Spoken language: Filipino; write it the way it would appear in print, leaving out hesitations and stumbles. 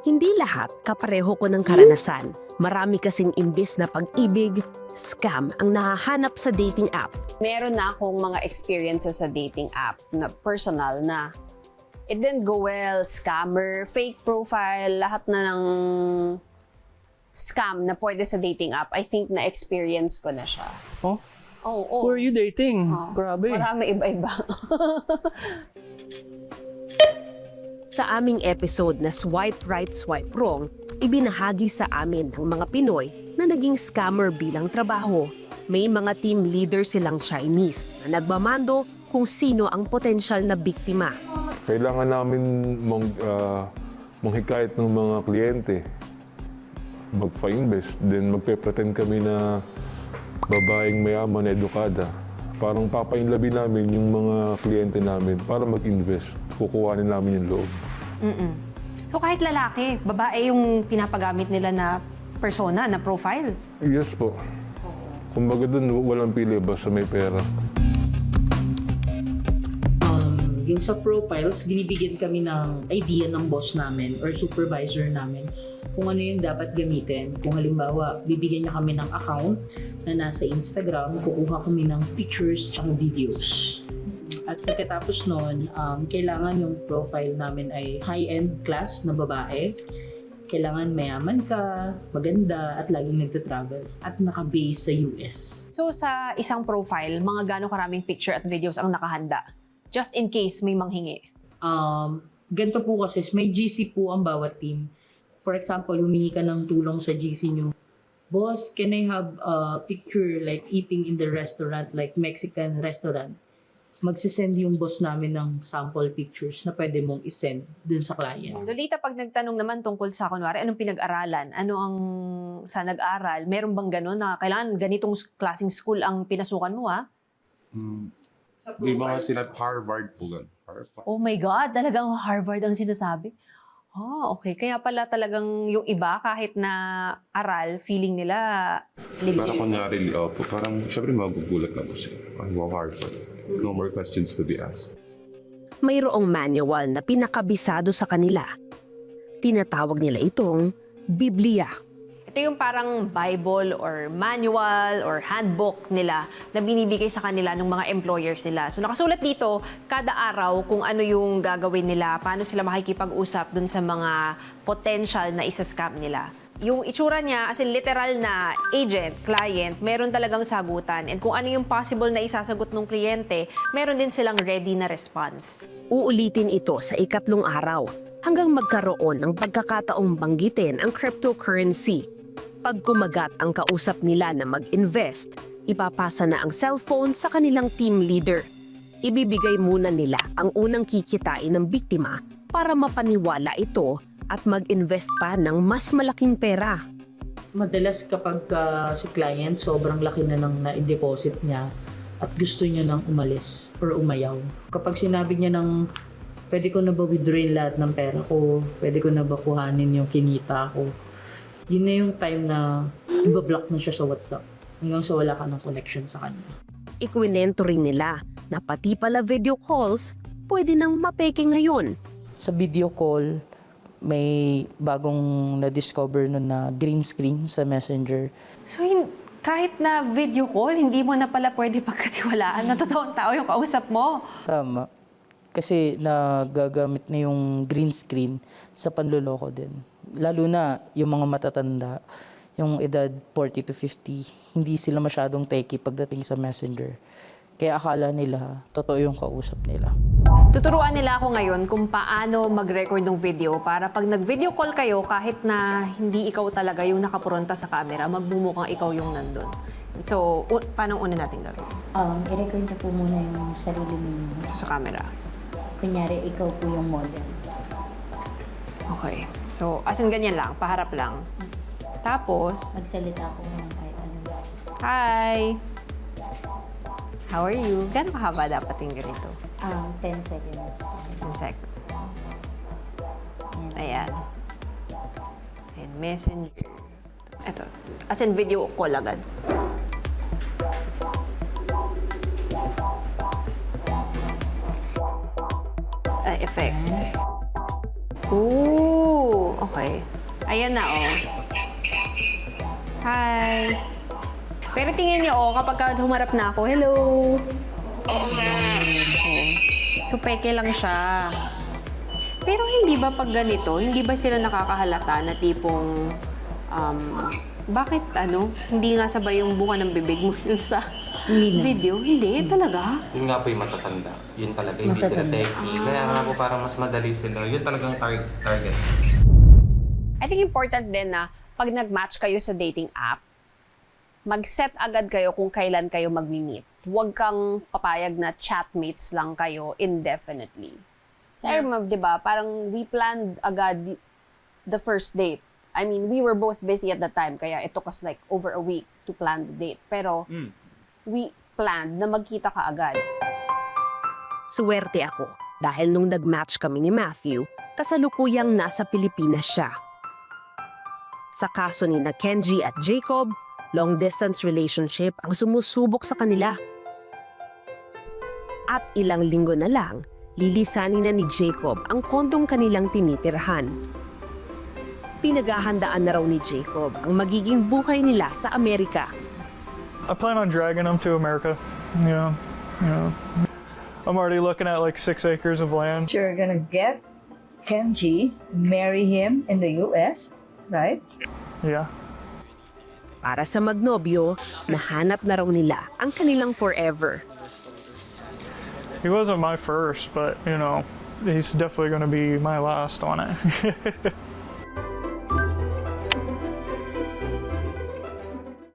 Hindi lahat kapareho ko ng karanasan. Marami kasing imbis na pag-ibig, scam ang nahahanap sa dating app. Meron na akong mga experiences sa dating app na personal na it didn't go well, scammer, fake profile, lahat na ng scam na pwede sa dating app. I think na-experience ko na siya. Oh? Oh, Who are you dating? Oh. Grabe. Marami iba-iba. Sa aming episode na Swipe Right, Swipe Wrong, ibinahagi sa amin ng mga Pinoy na naging scammer bilang trabaho. May mga team leader silang Chinese na nagmamando kung sino ang potensyal na biktima. Kailangan namin manghikayat ng mga kliyente, magpa-invest, then magpe-pretend kami na babaeng mayaman, edukada. Parang papainlabi namin yung mga kliyente namin para mag-invest. Kukuhanin namin yung loob. So kahit lalaki, babae yung pinapagamit nila na persona, na profile? Yes po. Kumbaga dun, walang pili basta may pera. Yung sa profiles, binibigyan kami ng idea ng boss namin or supervisor namin kung ano yung dapat gamitin. Kung halimbawa, bibigyan niya kami ng account na nasa Instagram, kukuha kami ng pictures at videos. At pagkatapos nun, kailangan yung profile namin ay high-end class na babae. Kailangan mayaman ka, maganda, at laging nagtatravel. At naka-base sa US. So sa isang profile, mga gano'ng karaming picture at videos ang nakahanda? Just in case may manghingi. Ganito po kasi, may GC po ang bawat team. For example, humingi ka ng tulong sa GC nyo. Boss, can I have a picture like eating in the restaurant, like Mexican restaurant? Magsisend yung boss namin ng sample pictures na pwede mong isend dun sa client. Lolita, pag nagtanong naman tungkol sa, kunwari, anong pinag-aralan? Ano ang sa nag-aral? Meron bang gano'n na kailangan ganitong klaseng school ang pinasukan mo, ha? May mga sila Harvard po gan. Harvard. Oh my God, talagang Harvard ang sinasabi? Okay. Kaya pala talagang yung iba, kahit na aral, feeling nila legit. Para kunyari, parang syempre magugulat na po sila. Wow, Harvard. No more questions to be asked. Mayroong manual na pinakabisado sa kanila. Tinatawag nila itong Biblia. Ito yung parang Bible or manual or handbook nila na binibigay sa kanila ng mga employers nila. So nakasulat dito, kada araw kung ano yung gagawin nila, paano sila makikipag-usap dun sa mga potential na isa-scam nila. Yung itsura niya, as in literal na agent, client, meron talagang sagutan. And kung ano yung possible na isasagot ng kliyente, meron din silang ready na response. Uulitin ito sa 3 araw hanggang magkaroon ng pagkakataong banggitin ang cryptocurrency. Pag kumagat ang kausap nila na mag-invest, ipapasa na ang cellphone sa kanilang team leader. Ibibigay muna nila ang unang kikitain ng biktima para mapaniwala ito at mag-invest pa ng mas malaking pera. Madalas kapag si client sobrang laki na ng na-deposit niya at gusto niya nang umalis or umayaw. Kapag sinabi niya ng pwede ko na ba withdrawin lahat ng pera ko, pwede ko na ba kuhanin yung kinita ko, yun na yung time na ibablock na siya sa WhatsApp hanggang sa wala ka ng connection sa kanya. Ikwinento rin nila na pati pala video calls pwede nang mapeke ngayon. Sa video call, may bagong na-discover nun na green screen sa Messenger. So kahit na video call, hindi mo na pala pwede pagkatiwalaan na totoong tao yung kausap mo. Tama. Kasi nagagamit na yung green screen sa panloloko din. Lalo na yung mga matatanda, yung edad 40 to 50, hindi sila masyadong techy pagdating sa Messenger. Kaya akala nila, totoo yung kausap nila. Tuturuan nila ako ngayon kung paano mag-record ng video para pag nag-video call kayo, kahit na hindi ikaw talaga yung nakapuronta sa camera, magbumukhang ikaw yung nandun. So, paano una natin gagawin? I-record na po muna yung sarili mo. Sa camera. Kunyari, ikaw po yung model. Okay. So, as in ganyan lang, paharap lang. Tapos, Magsalita po ng kahit ano. hi! How are you? Gano'ng kahaba dapat yung ganito? 10 seconds. 1 sec. Ayan. Ayan, messenger. Ito. As in video call agad. Effects. Ooh, Okay. Ayan na, oh. Hi. Pero tingin niyo, oh, kapag humarap na ako, hello. Oo nga. So, peke lang siya. Pero hindi ba pag ganito, hindi ba sila nakakahalata na tipong, bakit hindi nga sabay yung bunga ng bibig mo dun sa Hindi na. video? Hindi, talaga. Yun nga po yung matatanda. Yun talaga, hindi sila techie. Kaya nga po parang mas madali sila. Yun talagang target. I think important din na pag nag-match kayo sa dating app, mag-set agad kayo kung kailan kayo mag-meet. Huwag kang papayag na chatmates lang kayo indefinitely. Kasi, di ba, parang we planned agad the first date. I mean, we were both busy at the time, kaya it took us like over a week to plan the date. Pero, we planned na magkita ka agad. Suwerte ako dahil nung nag-match kami ni Matthew, kasalukuyang nasa Pilipinas siya. Sa kaso ni na Kenji at Jacob, long-distance relationship ang sumusubok sa kanila. At ilang linggo na lang, lilisanin na ni Jacob ang kondong kanilang tinitirhan. Pinaghahandaan na raw ni Jacob ang magiging buhay nila sa Amerika. I plan on dragging them to America. Yeah. I'm already looking at like 6 acres of land. You're gonna get Kenji, marry him in the US, right? Yeah. Para sa magnobyo, nahanap na raw nila ang kanilang forever. He wasn't my first, but he's definitely going to be my last on it.